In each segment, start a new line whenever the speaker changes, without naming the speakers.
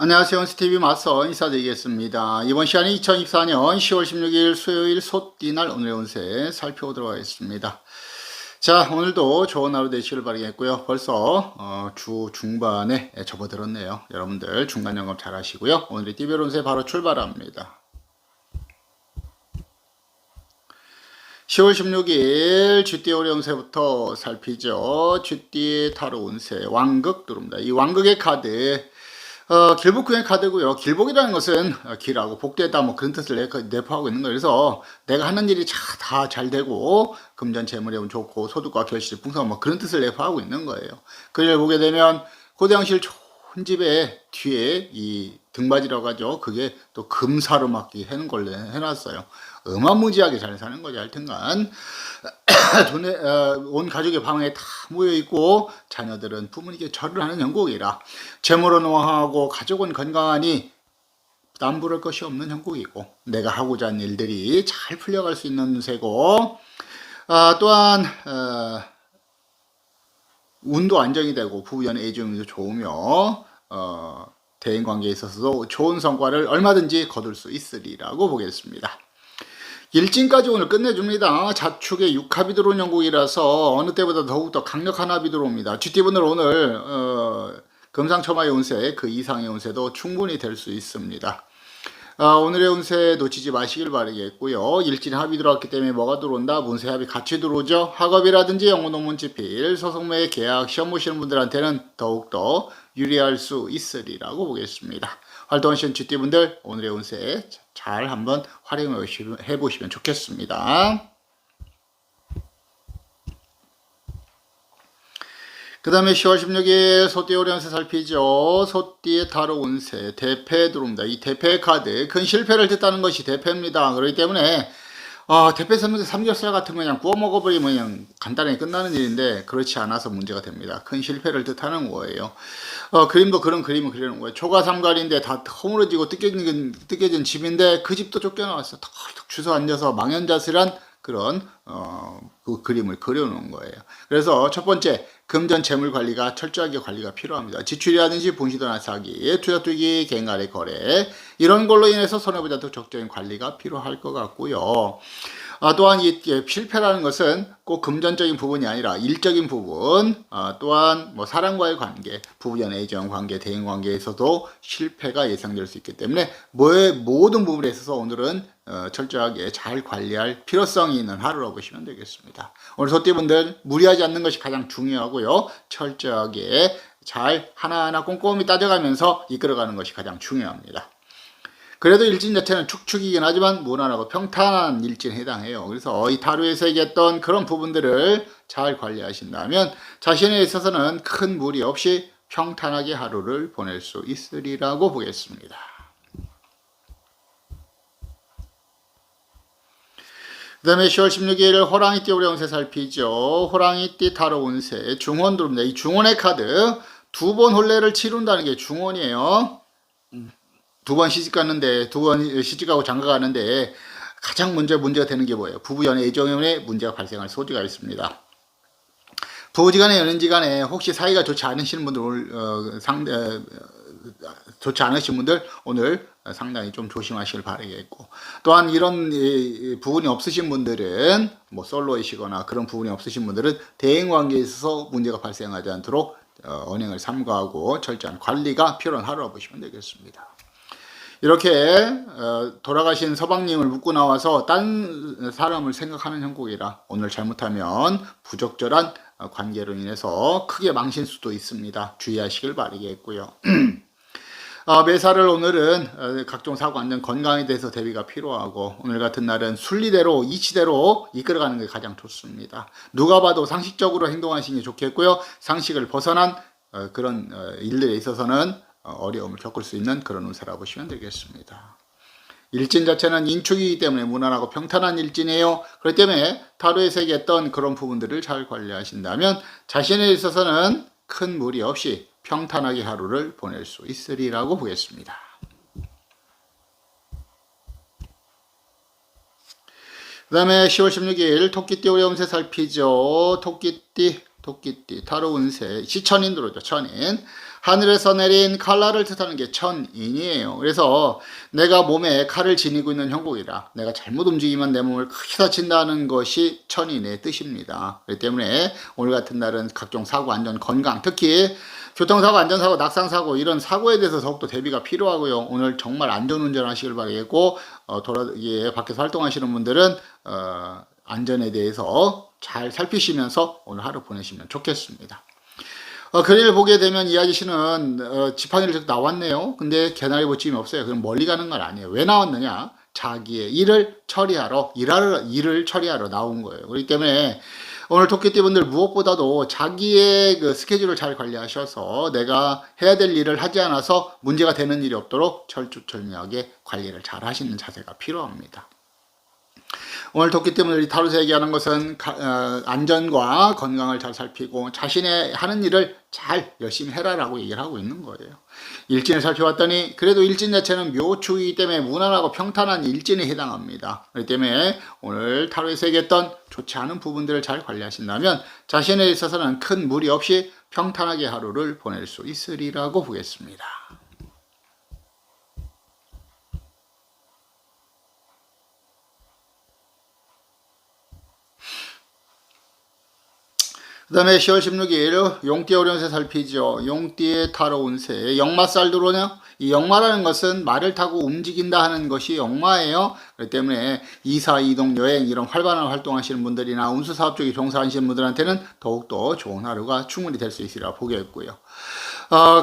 안녕하세요. 스티비 마서 인사드리겠습니다. 이번 시간이 2024년 10월 16일 수요일 소띠날 오늘의 운세 살펴보도록 하겠습니다. 자, 오늘도 좋은 하루 되시길 바라겠고요. 벌써 주 중반에 접어들었네요. 여러분들 중간 점검 잘 하시고요. 오늘의 띠별 운세 바로 출발합니다. 10월 16일 쥐띠 오리 운세부터 살피죠. 쥐띠 타로 운세 왕극 들어옵니다. 이 왕극의 카드 길복궁의 카드고요. 길복이라는 것은 길하고 복되다 뭐 그런 뜻을 내포하고 있는 거예요. 그래서 내가 하는 일이 다 잘 되고 금전 재물에 좋고 소득과 결실 풍성 뭐 그런 뜻을 내포하고 있는 거예요. 그걸 보게 되면 고대왕실 좋은 집에 뒤에 이 등받이라고 하죠. 그게 또 금사로 막 해놓은 걸로 해놨어요. 어마무지하게 잘 사는 거죠. 하여튼간 돈에, 온 가족의 방에 다 모여있고 자녀들은 부모님께 절을 하는 형국이라 재물은 왕하고 가족은 건강하니 남부를 것이 없는 형국이고 내가 하고자 하는 일들이 잘 풀려갈 수 있는 운세고 또한 운도 안정이 되고 부부연의 애정도 좋으며 대인관계에 있어서도 좋은 성과를 얼마든지 거둘 수 있으리라고 보겠습니다. 일진까지 오늘 끝내줍니다. 자축에 육합이 들어온 형국이라서 어느 때보다 더욱더 강력한 합이 들어옵니다. GT분들 오늘 금상첨화의 운세 그 이상의 운세도 충분히 될 수 있습니다. 오늘의 운세 놓치지 마시길 바라겠고요. 일진 합이 들어왔기 때문에 뭐가 들어온다? 운세 합이 같이 들어오죠. 학업이라든지 영어 논문 집필, 소속매의 계약, 시험 보시는 분들한테는 더욱더 유리할 수 있으리라고 보겠습니다. 활동하시는 GT분들 오늘의 운세 잘 한번 활용해 보시면 좋겠습니다. 그 다음에 10월 16일 소띠 오리 운세 살피죠. 소띠의 타로 운세 대패 들어옵니다. 이 대패 카드 큰 실패를 뜻하는 것이 대패입니다. 그렇기 때문에 대패 삼겹살 같은 거 그냥 구워 먹어버리면 그냥 간단하게 끝나는 일인데 그렇지 않아서 문제가 됩니다. 큰 실패를 뜻하는 거예요. 그림도 그런 그림을 그리는 거예요. 초가삼갈인데 다 허물어지고 뜯겨진 집인데 그 집도 쫓겨나왔어. 턱턱 주워 앉아서 망연자실한 그런 그 그림을 그려놓은 거예요. 그래서 첫 번째 금전 재물 관리가 철저하게 관리가 필요합니다. 지출이라든지 본시도나 사기, 투자 투기, 갱간의 거래 이런 걸로 인해서 손해보다도 적절한 관리가 필요할 것 같고요. 또한 이 실패라는 것은 꼭 금전적인 부분이 아니라 일적인 부분, 또한 뭐 사람과의 관계, 부부연 애정 관계, 대인 관계에서도 실패가 예상될 수 있기 때문에 모든 부분에 있어서 오늘은 철저하게 잘 관리할 필요성이 있는 하루라고 보시면 되겠습니다. 오늘 소띠분들 무리하지 않는 것이 가장 중요하고요. 철저하게 잘 하나하나 꼼꼼히 따져가면서 이끌어가는 것이 가장 중요합니다. 그래도 일진 자체는 축축이긴 하지만 무난하고 평탄한 일진에 해당해요. 그래서 이 타로에서 얘기했던 그런 부분들을 잘 관리하신다면 자신에 있어서는 큰 무리 없이 평탄하게 하루를 보낼 수 있으리라고 보겠습니다. 그 다음에 10월 16일 호랑이띠 오리 운세 살피죠. 호랑이띠 타로 운세 중원 들어옵니다. 이 중원의 카드 두 번 혼례를 치룬다는 게 중원이에요. 두 번 시집 갔는데 두 번 시집가고 장가 가는데 가장 문제가 되는 게 뭐예요? 부부연의 애정에 문제가 발생할 소지가 있습니다. 부부지간에 연인지간에 혹시 사이가 좋지 않으신 분들 좋지 않으신 분들 오늘 상당히 좀 조심하시길 바라겠고 또한 이런 부분이 없으신 분들은 뭐 솔로이시거나 그런 부분이 없으신 분들은 대인관계에 있어서 문제가 발생하지 않도록 언행을 삼가하고 철저한 관리가 필요한 하루라 보시면 되겠습니다. 이렇게 돌아가신 서방님을 묻고 나와서 딴 사람을 생각하는 형국이라 오늘 잘못하면 부적절한 관계로 인해서 크게 망칠 수도 있습니다. 주의하시길 바라겠고요. 매사를 오늘은 각종 사고 안전 건강에 대해서 대비가 필요하고 오늘 같은 날은 순리대로 이치대로 이끌어가는 게 가장 좋습니다. 누가 봐도 상식적으로 행동하시는 게 좋겠고요. 상식을 벗어난 그런 일들에 있어서는 어려움을 겪을 수 있는 그런 운세라고 보시면 되겠습니다. 일진 자체는 인축이기 때문에 무난하고 평탄한 일진이에요. 그렇기 때문에 타로에서 얘기했던 그런 부분들을 잘 관리하신다면 자신에 있어서는 큰 무리 없이 평탄하게 하루를 보낼 수 있으리라고 보겠습니다. 그 다음에 10월 16일 토끼띠 오리 운세 살피죠. 토끼띠 토끼띠 타로 운세 시천인 들어오죠. 천인. 하늘에서 내린 칼날을 뜻하는 게 천인이에요. 그래서 내가 몸에 칼을 지니고 있는 형국이라 내가 잘못 움직이면 내 몸을 크게 다친다는 것이 천인의 뜻입니다. 그렇기 때문에 오늘 같은 날은 각종 사고, 안전, 건강, 특히 교통사고, 안전사고, 낙상사고 이런 사고에 대해서 더욱더 대비가 필요하고요. 오늘 정말 안전운전 하시길 바라겠고 밖에서 활동하시는 분들은 안전에 대해서 잘 살피시면서 오늘 하루 보내시면 좋겠습니다. 그림을 보게 되면 이 아저씨는 지팡이를 나왔네요. 근데 개나리 보침이 없어요. 그럼 멀리 가는 건 아니에요. 왜 나왔느냐? 자기의 일을 처리하러 나온 거예요. 그렇기 때문에 오늘 토끼띠분들 무엇보다도 자기의 그 스케줄을 잘 관리하셔서 내가 해야 될 일을 하지 않아서 문제가 되는 일이 없도록 철두철미하게 관리를 잘 하시는 자세가 필요합니다. 오늘 토끼띠분들이 타로에서 얘기하는 것은 안전과 건강을 잘 살피고 자신의 하는 일을 잘 열심히 해라라고 얘기를 하고 있는 거예요. 일진을 살펴봤더니 그래도 일진 자체는 묘축이기 때문에 무난하고 평탄한 일진에 해당합니다. 그렇기 때문에 오늘 타로에서 얘기했던 좋지 않은 부분들을 잘 관리하신다면 자신에 있어서는 큰 무리 없이 평탄하게 하루를 보낼 수 있으리라고 보겠습니다. 그 다음에 10월 16일 용띠 오련세 살피죠. 용띠의 타로 운세. 역마살 들어오냐? 이 역마라는 것은 말을 타고 움직인다 하는 것이 역마예요. 그렇기 때문에 이사, 이동, 여행 이런 활발한 활동하시는 분들이나 운수사업 쪽에 종사하시는 분들한테는 더욱더 좋은 하루가 충분히 될 수 있으리라 보겠고요.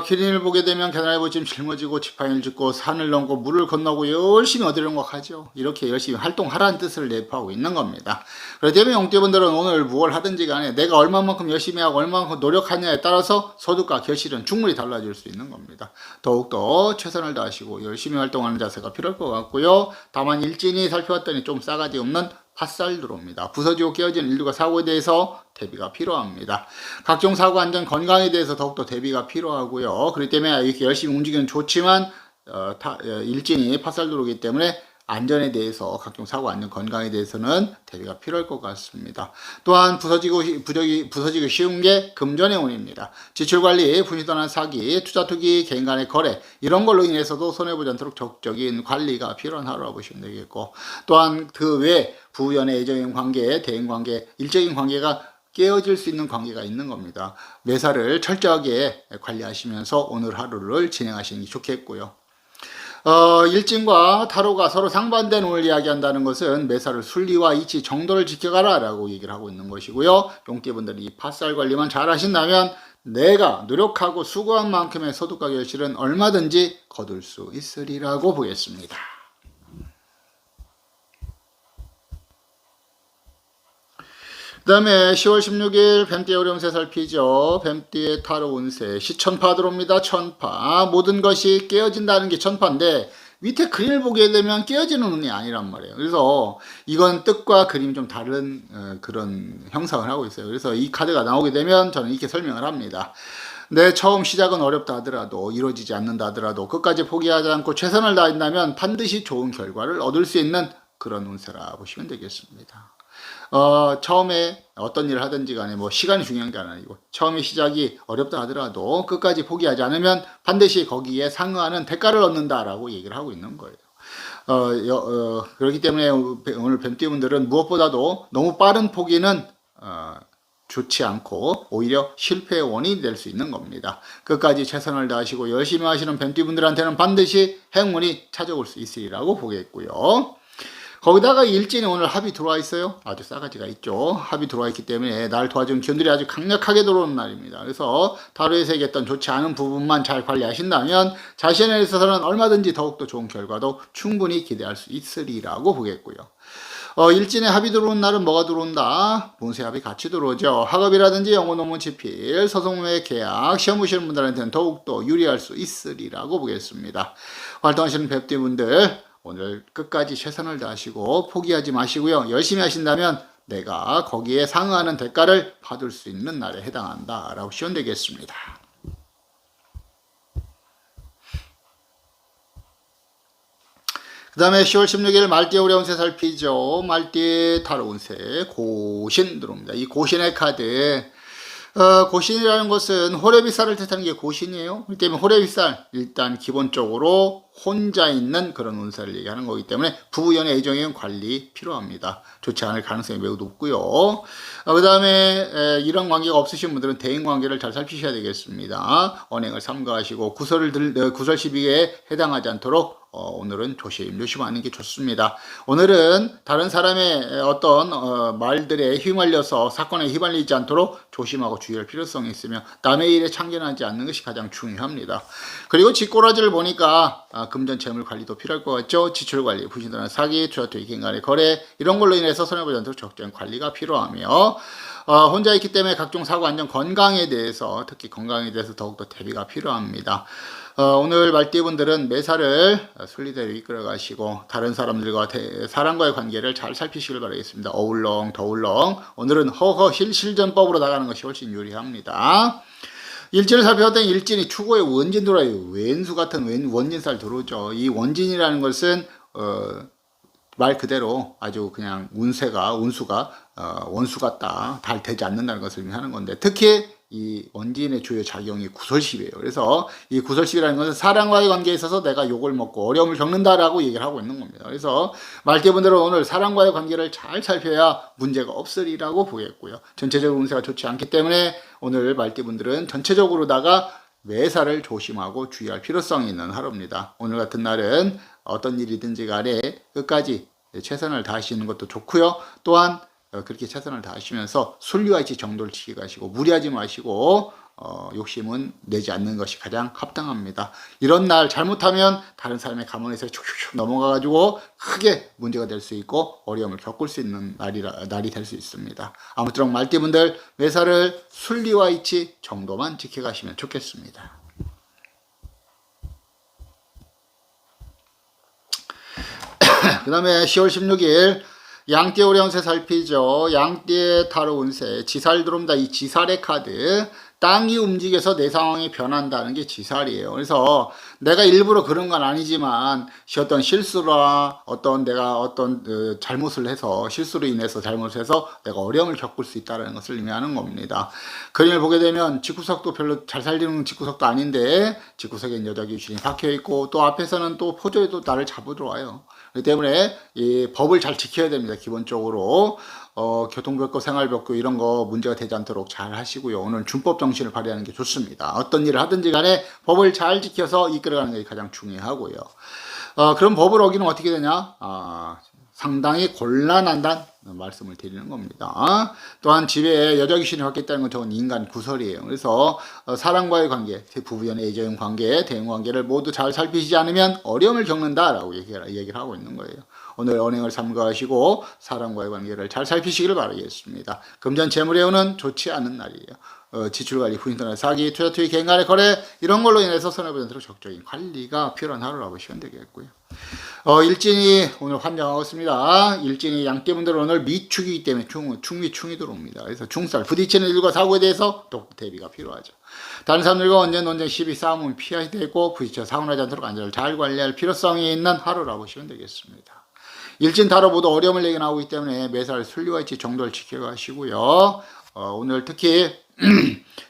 기린을 보게 되면 개나리 보침 짊어지고 지팡이를 짚고 산을 넘고 물을 건너고 열심히 어디론가 가죠. 이렇게 열심히 활동하라는 뜻을 내포하고 있는 겁니다. 그렇기 때문에 용띠분들은 오늘 무엇을 하든지 간에 내가 얼마만큼 열심히 하고 얼마만큼 노력하냐에 따라서 소득과 결실은 충분히 달라질 수 있는 겁니다. 더욱더 최선을 다하시고 열심히 활동하는 자세가 필요할 것 같고요. 다만 일진이 살펴봤더니 좀 싸가지 없는 팥살 들어옵니다. 부서지고 깨어지는 일들과 사고에 대해서 대비가 필요합니다. 각종 사고, 안전, 건강에 대해서 더욱더 대비가 필요하고요. 그렇기 때문에 이렇게 열심히 움직이는 좋지만 일진이 팥살 들어오기 때문에 안전에 대해서 각종 사고, 안전, 건강에 대해서는 대비가 필요할 것 같습니다. 또한 부서지고 쉬운 게 금전의 운입니다. 지출관리, 분실도난 사기, 투자, 투기, 개인 간의 거래 이런 걸로 인해서도 손해보지 않도록 적극적인 관리가 필요한 하루라고 보시면 되겠고 또한 그 외 부연의 애정인 관계, 대인관계, 일적인 관계가 깨어질 수 있는 관계가 있는 겁니다. 매사를 철저하게 관리하시면서 오늘 하루를 진행하시는 게 좋겠고요. 일진과 타로가 서로 상반된 오늘 이야기한다는 것은 매사를 순리와 이치, 정도를 지켜가라 라고 얘기를 하고 있는 것이고요. 용띠분들이 이 팥살 관리만 잘 하신다면 내가 노력하고 수고한 만큼의 소득과 결실은 얼마든지 거둘 수 있으리라고 보겠습니다. 그 다음에 10월 16일 뱀띠의 오름세 살피죠. 뱀띠의 타로 운세 시천파 들어옵니다. 천파 모든 것이 깨어진다는 게 천파인데 밑에 그림을 보게 되면 깨어지는 운이 아니란 말이에요. 그래서 이건 뜻과 그림이 좀 다른 그런 형상을 하고 있어요. 그래서 이 카드가 나오게 되면 저는 이렇게 설명을 합니다. 내 처음 시작은 어렵다 하더라도 이루어지지 않는다 하더라도 끝까지 포기하지 않고 최선을 다한다면 반드시 좋은 결과를 얻을 수 있는 그런 운세라 보시면 되겠습니다. 처음에 어떤 일을 하든지 간에 뭐 시간이 중요한 게 아니고 처음에 시작이 어렵다 하더라도 끝까지 포기하지 않으면 반드시 거기에 상응하는 대가를 얻는다라고 얘기를 하고 있는 거예요. 그렇기 때문에 오늘 뱀띠분들은 무엇보다도 너무 빠른 포기는 좋지 않고 오히려 실패의 원인이 될 수 있는 겁니다. 끝까지 최선을 다하시고 열심히 하시는 뱀띠분들한테는 반드시 행운이 찾아올 수 있으리라고 보겠고요. 거기다가 일진이 오늘 합이 들어와 있어요. 아주 싸가지가 있죠. 합이 들어와 있기 때문에 날 도와주는 기운들이 아주 강력하게 들어오는 날입니다. 그래서 타로에서 얘기했던 좋지 않은 부분만 잘 관리하신다면 자신에 있어서는 얼마든지 더욱더 좋은 결과도 충분히 기대할 수 있으리라고 보겠고요. 일진의 합이 들어오는 날은 뭐가 들어온다? 운세합이 같이 들어오죠. 학업이라든지 영어 논문 집필, 소송의 계약, 시험 보시는 분들한테는 더욱더 유리할 수 있으리라고 보겠습니다. 활동하시는 뱀띠분들 오늘 끝까지 최선을 다하시고 포기하지 마시고요. 열심히 하신다면 내가 거기에 상응하는 대가를 받을 수 있는 날에 해당한다 라고 시면 되겠습니다. 그 다음에 10월 16일 말띠의 오래운세 살피죠. 말띠의 타로 운세 고신 들어옵니다. 이 고신의 카드 고신이라는 것은 호래비살을 뜻하는 게 고신이에요. 그렇기 때문에 호래비살 일단 기본적으로 혼자 있는 그런 운세를 얘기하는 거기 때문에 부부연애 애정의 관리 필요합니다. 좋지 않을 가능성이 매우 높고요. 그 다음에 이런 관계가 없으신 분들은 대인관계를 잘 살피셔야 되겠습니다. 언행을 삼가하시고 구설 시비에 해당하지 않도록 오늘은 조심하는 게 좋습니다. 오늘은 다른 사람의 어떤 말들에 휘말려서 사건에 휘말리지 않도록 조심하고 주의할 필요성이 있으며 남의 일에 참견하지 않는 것이 가장 중요합니다. 그리고 뒷꼬라지를 보니까 금전 재물 관리도 필요할 것 같죠. 지출 관리, 부신들한 사기, 투자 투기, 인간의 거래 이런 걸로 인해서 손해보지 않도록 적절한 관리가 필요하며 혼자 있기 때문에 각종 사고 안전 건강에 대해서 특히 건강에 대해서 더욱더 대비가 필요합니다. 오늘 말띠분들은 매사를 순리대로 이끌어 가시고 다른 사람들과 사람과의 관계를 잘 살피시길 바라겠습니다. 어울렁 더울렁 오늘은 허허 실전법으로 나가는 것이 훨씬 유리합니다. 일진을 살펴봤더니 일진이 추고에 원진 들어와요. 왼수 같은 원진살 들어오죠. 이 원진이라는 것은 말 그대로 아주 그냥 운수가 원수 같다, 잘 되지 않는다는 것을 의미하는 건데 특히 이 원진의 주요 작용이 구설십이에요. 그래서 이 구설십이라는 것은 사람과의 관계에 있어서 내가 욕을 먹고 어려움을 겪는다라고 얘기를 하고 있는 겁니다. 그래서 말띠분들은 오늘 사람과의 관계를 잘 살펴야 문제가 없으리라고 보겠고요. 전체적으로 운세가 좋지 않기 때문에 오늘 말띠분들은 전체적으로다가 매사를 조심하고 주의할 필요성이 있는 하루입니다. 오늘 같은 날은 어떤 일이든지 간에 끝까지 최선을 다하시는 것도 좋고요. 또한 그렇게 최선을 다하시면서 순리와 이치 정도를 지켜가시고 무리하지 마시고 욕심은 내지 않는 것이 가장 합당합니다. 이런 날 잘못하면 다른 사람의 감언에서 촉촉촉 넘어가가지고 크게 문제가 될 수 있고 어려움을 겪을 수 있는 날이 될 수 있습니다. 아무쪼록 말띠분들 매사를 순리와 이치 정도만 지켜가시면 좋겠습니다. 그 다음에 10월 16일 양띠 오래운세 살피죠. 양띠의 타로 운세 지살 들어옵니다. 이 지살의 카드 땅이 움직여서 내 상황이 변한다는 게 지살이에요. 그래서 내가 일부러 그런 건 아니지만 어떤 실수라 내가 어떤 잘못을 해서 실수로 인해서 잘못을 해서 내가 어려움을 겪을 수 있다는 것을 의미하는 겁니다. 그림을 보게 되면 집구석도 별로 잘 살리는 집구석도 아닌데 집구석에 여자 귀신이 박혀 있고 또 앞에서는 또 포조에도 나를 잡으러 와요. 그렇기 때문에 이 법을 잘 지켜야 됩니다. 기본적으로 교통법규, 생활법규 이런 거 문제가 되지 않도록 잘 하시고요. 오늘 준법 정신을 발휘하는 게 좋습니다. 어떤 일을 하든지 간에 법을 잘 지켜서 이끌어가는 게 가장 중요하고요. 그럼 법을 어기면 어떻게 되냐? 상당히 곤란한다는 말씀을 드리는 겁니다. 또한 집에 여자 귀신이 왔겠다는 건 저건 인간 구설이에요. 그래서 사람과의 관계, 부부연애 애정 관계, 대응 관계를 모두 잘 살피지 않으면 어려움을 겪는다라고 얘기를 하고 있는 거예요. 오늘 언행을 삼가하시고 사람과의 관계를 잘 살피시기를 바라겠습니다. 금전 재물의 운은 좋지 않은 날이에요. 지출관리, 후인터넷 사기, 투자 투기, 갱간의 거래 이런 걸로 인해서 손해보는 대로 적적인 관리가 필요한 하루라고 보시면 되겠고요. 일진이 오늘 환장하고 있습니다. 일진이 양띠분들은 오늘 미축이기 때문에 충이 들어옵니다. 그래서 중살, 부딪히는 일과 사고에 대해서 또 대비가 필요하죠. 다른 사람들과 언쟁, 논쟁, 시비, 싸움은 피해야 되고 부딪혀 사고 나지 않도록 안전을 잘 관리할 필요성이 있는 하루라고 보시면 되겠습니다. 일진 타로 모두 어려움을 내게 나오기 때문에 매살 순리와 이치 정도를 지켜가시고요. 오늘 특히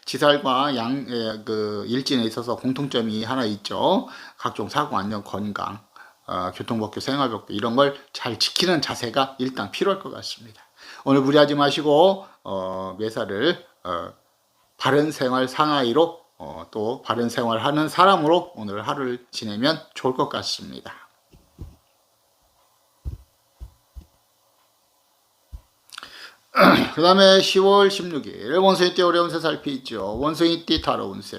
지살과 일진에 있어서 공통점이 하나 있죠. 각종 사고 안전 건강, 교통법규, 생활법규 이런 걸 잘 지키는 자세가 일단 필요할 것 같습니다. 오늘 무리하지 마시고 매사를 바른 생활 상하이로 또 바른 생활하는 사람으로 오늘 하루를 지내면 좋을 것 같습니다. 그 다음에 10월 16일 원숭이띠 오래운세 살피죠. 원숭이띠 타로 운세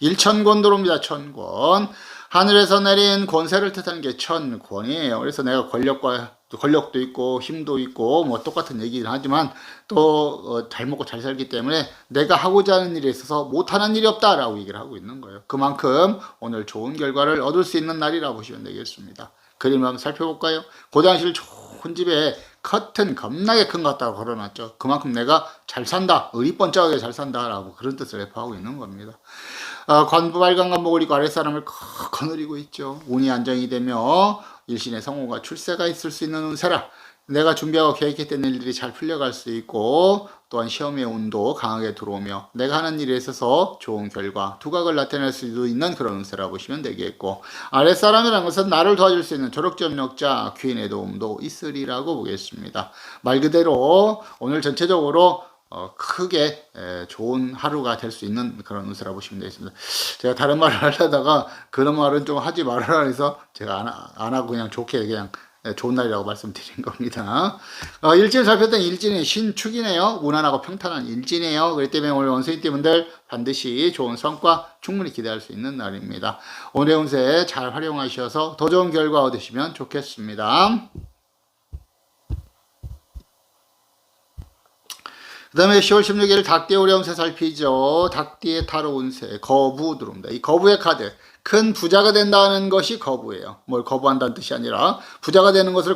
1천권 들어옵니다. 1000권. 하늘에서 내린 권세를 뜻하는 게 1000권이에요. 그래서 내가 권력도 있고 힘도 있고 뭐 똑같은 얘기긴 하지만 또 잘 먹고 잘 살기 때문에 내가 하고자 하는 일에 있어서 못하는 일이 없다라고 얘기를 하고 있는 거예요. 그만큼 오늘 좋은 결과를 얻을 수 있는 날이라고 보시면 되겠습니다. 그림을 한번 살펴볼까요? 고장실 좋은 집에 커튼 겁나게 큰 거 갖다가 걸어놨죠. 그만큼 내가 잘 산다, 의리번쩍하게 잘 산다라고 그런 뜻을 내포하고 있는 겁니다. 관부 빨간 간복을 입고 아랫사람을 거느리고 있죠. 운이 안정이 되며 일신의 성공과 출세가 있을 수 있는 운세라 내가 준비하고 계획했던 일들이 잘 풀려갈 수 있고 또한 시험의 운도 강하게 들어오며 내가 하는 일에 있어서 좋은 결과, 두각을 나타낼 수도 있는 그런 운세라고 보시면 되겠고 아랫사람이라는 것은 나를 도와줄 수 있는 조력점력자, 귀인의 도움도 있으리라고 보겠습니다. 말 그대로 오늘 전체적으로 크게 좋은 하루가 될 수 있는 그런 운세라고 보시면 되겠습니다. 제가 다른 말을 하려다가 그런 말은 좀 하지 말아라 해서 제가 안 하고 그냥 좋게 그냥 좋은 날이라고 말씀드린 겁니다. 일진을 살폈던 일진이 신축이네요. 무난하고 평탄한 일진이에요. 그렇기 때문에 오늘 원수인띠분들 반드시 좋은 성과 충분히 기대할 수 있는 날입니다. 오늘의 운세 잘 활용하셔서 더 좋은 결과 얻으시면 좋겠습니다. 그 다음에 10월 16일 닭띠 오래 운세 살피죠. 닭띠의 타로 운세 거부 들어옵니다. 이 거부의 카드, 큰 부자가 된다는 것이 거부예요. 뭘 거부한다는 뜻이 아니라 부자가 되는 것을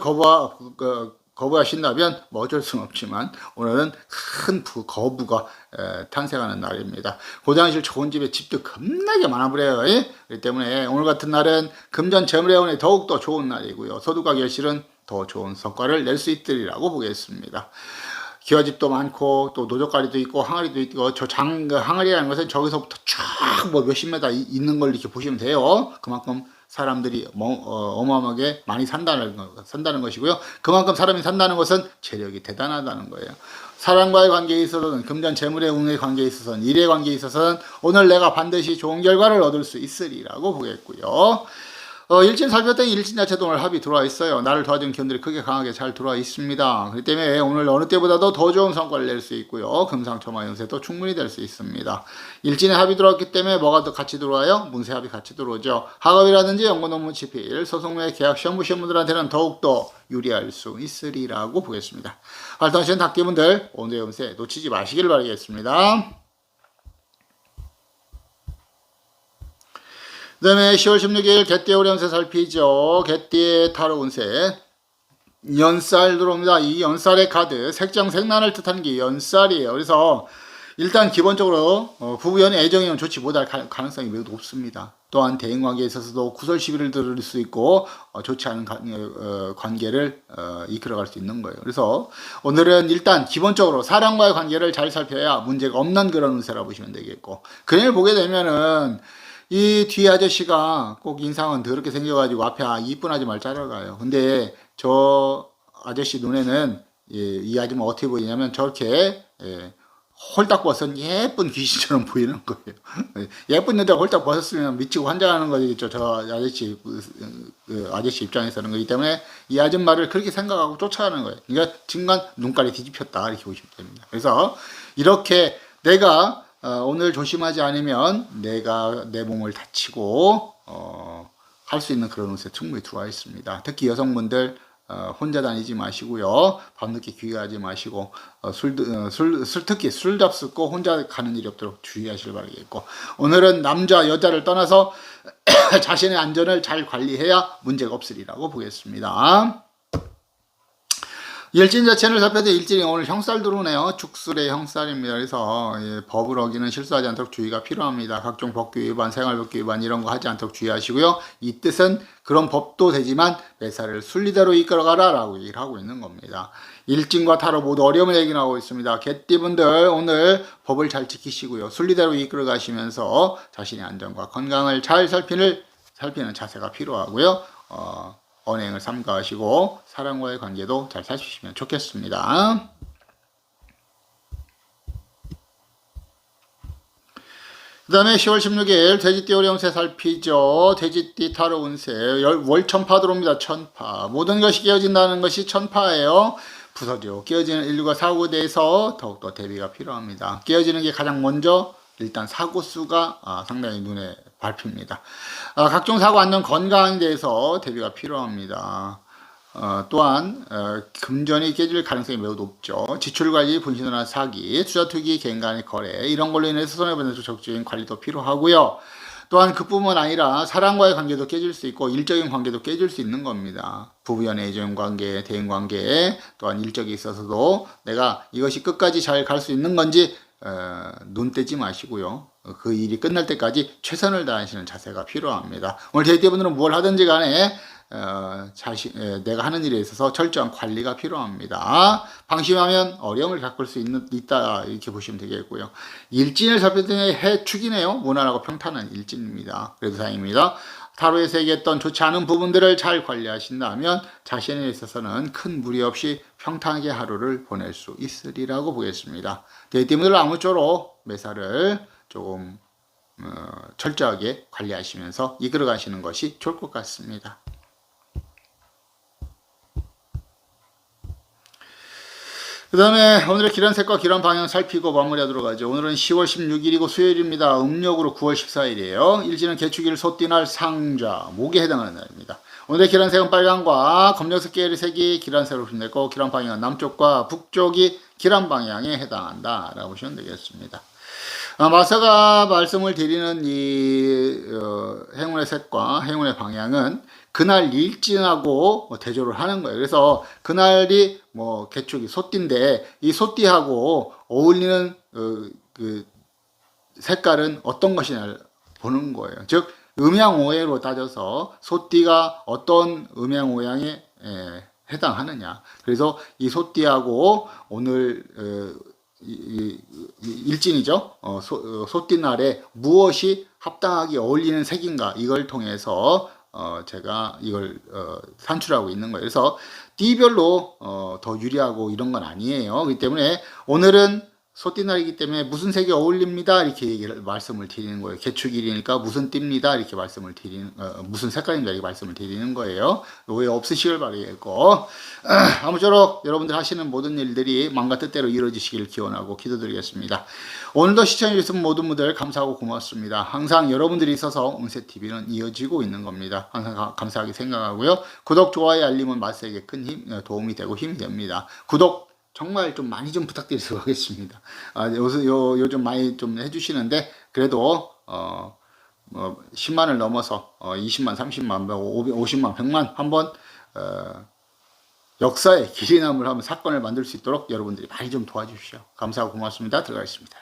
거부하신다면 뭐 어쩔 수는 없지만 오늘은 큰 거부가 탄생하는 날입니다. 고장실 좋은 집에 집도 겁나게 많아버려요. 그렇기 때문에 오늘 같은 날은 금전 재물의 더욱더 좋은 날이고요. 소득과 결실은 더 좋은 성과를 낼 수 있으리라고 보겠습니다. 기와집도 많고 또 노적가리도 있고 항아리도 있고 항아리라는 것은 저기서부터 쫙 뭐 몇십 메다 있는 걸 이렇게 보시면 돼요. 그만큼 사람들이 어마어마하게 많이 산다는 것이고요. 그만큼 사람이 산다는 것은 재력이 대단하다는 거예요. 사람과의 관계에 있어서는 금전 재물의 운의 관계에 있어서는 일의 관계에 있어서는 오늘 내가 반드시 좋은 결과를 얻을 수 있으리라고 보겠고요. 일진 살폈던 일진 자체도 오늘 합이 들어와 있어요. 나를 도와준 기운들이 크게 강하게 잘 들어와 있습니다. 그렇기 때문에 오늘 어느 때보다도 더 좋은 성과를 낼 수 있고요. 금상첨화 연세도 충분히 될 수 있습니다. 일진의 합이 들어왔기 때문에 뭐가 더 같이 들어와요? 문세 합이 같이 들어오죠. 학업이라든지 연구 논문 집필, 소송매 계약 시험 보시는 분들한테는 더욱더 유리할 수 있으리라고 보겠습니다. 활동하시는 닭띠분들 오늘의 운세 놓치지 마시길 바라겠습니다. 그 다음에 10월 16일 개띠 오래 운세 살피죠. 개띠의 타로 운세 연살 들어옵니다. 이 연살의 카드 색정색난을 뜻하는 게 연살이에요. 그래서 일단 기본적으로 부부연의 애정이면 좋지 못할 가능성이 매우 높습니다. 또한 대인관계에 있어서도 구설 시비를 들을 수 있고 좋지 않은 관계를 이끌어갈 수 있는 거예요. 그래서 오늘은 일단 기본적으로 사람과의 관계를 잘 살펴야 문제가 없는 그런 운세라고 보시면 되겠고 그림을 보게 되면은 이 뒤에 아저씨가 꼭 인상은 더럽게 생겨가지고 앞에 이쁜 아줌마를 따라가요. 근데 저 아저씨 눈에는 이 아줌마 어떻게 보이냐면 저렇게 홀딱 벗은 예쁜 귀신처럼 보이는 거예요. 예쁜 여자가 홀딱 벗었으면 미치고 환장하는 거겠죠. 저 아저씨 아저씨 입장에서는 거기 때문에 이 아줌마를 그렇게 생각하고 쫓아가는 거예요. 그러니까 중간 눈깔이 뒤집혔다 이렇게 보시면 됩니다. 그래서 이렇게 내가 오늘 조심하지 않으면 내가 내 몸을 다치고 할 수 있는 그런 운세 충분히 들어와 있습니다. 특히 여성분들 혼자 다니지 마시고요. 밤늦게 귀가하지 마시고 특히 술 잡수고 혼자 가는 일이 없도록 주의하시길 바라겠고 오늘은 남자 여자를 떠나서 자신의 안전을 잘 관리해야 문제가 없으리라고 보겠습니다. 일진 자체를 살펴도 일진이 오늘 형살 들어오네요. 죽술의 형살입니다. 그래서 법을 어기는 실수하지 않도록 주의가 필요합니다. 각종 법규 위반, 생활법규 위반 이런 거 하지 않도록 주의하시고요. 이 뜻은 그런 법도 되지만 매사를 순리대로 이끌어가라 라고 얘기를 하고 있는 겁니다. 일진과 타로 모두 어려움을 얘기하고 있습니다. 개띠분들 오늘 법을 잘 지키시고요. 순리대로 이끌어 가시면서 자신의 안전과 건강을 잘 살피는 자세가 필요하고요. 언행을 삼가하시고 사람과의 관계도 잘 살피시면 좋겠습니다. 그 다음에 10월 16일 돼지띠 오래 운세 살피죠. 돼지띠 타로 운세 월천파 들어옵니다. 천파 모든 것이 깨어진다는 것이 천파예요. 부서지고 깨어지는 인류가 사고에 대해서 더욱더 대비가 필요합니다. 깨어지는 게 가장 먼저 일단 사고 수가 상당히 눈에 밟힙니다. 각종 사고 안전 건강에 대해서 대비가 필요합니다. 또한 금전이 깨질 가능성이 매우 높죠. 지출관리, 분신이나 사기, 투자투기, 개인 간의 거래 이런 걸로 인해서 손해보는 적극적인 관리도 필요하고요. 또한 그뿐만 아니라 사람과의 관계도 깨질 수 있고 일적인 관계도 깨질 수 있는 겁니다. 부부연의 애정관계, 대인관계 또한 일적에 있어서도 내가 이것이 끝까지 잘 갈 수 있는 건지 눈 떼지 마시고요. 그 일이 끝날 때까지 최선을 다하시는 자세가 필요합니다. 오늘 저희 대분들은 뭘 하든지 간에 내가 하는 일에 있어서 철저한 관리가 필요합니다. 방심하면 어려움을 겪을 수 있다 이렇게 보시면 되겠고요. 일진을 살펴보니 해축이네요. 무난하고 평탄한 일진입니다. 그래도 다행입니다. 타로에서 얘기했던 좋지 않은 부분들을 잘 관리하신다면 자신에 있어서는 큰 무리 없이 평탄하게 하루를 보낼 수 있으리라고 보겠습니다. 데이트님들 아무쪼록 매사를 조금 철저하게 관리하시면서 이끌어 가시는 것이 좋을 것 같습니다. 그 다음에 오늘의 기란색과 기란 방향 살피고 마무리하도록 하죠. 오늘은 10월 16일이고 수요일입니다. 음력으로 9월 14일이에요. 일지는 개축일 소띠날 상좌 목에 해당하는 날입니다. 오늘의 기란색은 빨강과 검정색 계열의 색이 기란색으로 표현됐고 기란 방향은 남쪽과 북쪽이 기란 방향에 해당한다 라고 보시면 되겠습니다. 마사가 말씀을 드리는 이 행운의 색과 행운의 방향은 그날 일진하고 대조를 하는 거예요. 그래서 그날이 개축이 소띠인데 이 소띠하고 어울리는 그 색깔은 어떤 것이냐 보는 거예요. 즉 음양오해로 따져서 소띠가 어떤 음양오양에 해당하느냐. 그래서 이 소띠하고 오늘 일진이죠. 소띠날에 무엇이 합당하게 어울리는 색인가 이걸 통해서 제가 이걸 산출하고 있는 거예요. 그래서 띠별로 더 유리하고 이런 건 아니에요. 그렇기 때문에 오늘은 소띠날이기 때문에 무슨 색이 어울립니다 이렇게 말씀을 드리는 거예요. 개축일이니까 무슨 띠입니다 이렇게 말씀을 드리는 무슨 색깔입니다 이렇게 말씀을 드리는 거예요. 오해 없으시길 바라겠고 아무쪼록 여러분들 하시는 모든 일들이 마음과 뜻대로 이루어지시길 기원하고 기도드리겠습니다. 오늘도 시청해주신 모든 분들 감사하고 고맙습니다. 항상 여러분들이 있어서 운세TV는 이어지고 있는 겁니다. 항상 감사하게 생각하고요. 구독, 좋아요, 알림은 마스에게 큰 도움이 되고 힘이 됩니다. 구독 정말 좀 많이 좀 부탁드리도록 하겠습니다. 요즘 많이 좀 해주시는데 그래도 10만을 넘어서 20만, 30만, 50만, 100만 한번 역사의 길이 남을 한번 사건을 만들 수 있도록 여러분들이 많이 좀 도와주십시오. 감사하고 고맙습니다. 들어가겠습니다.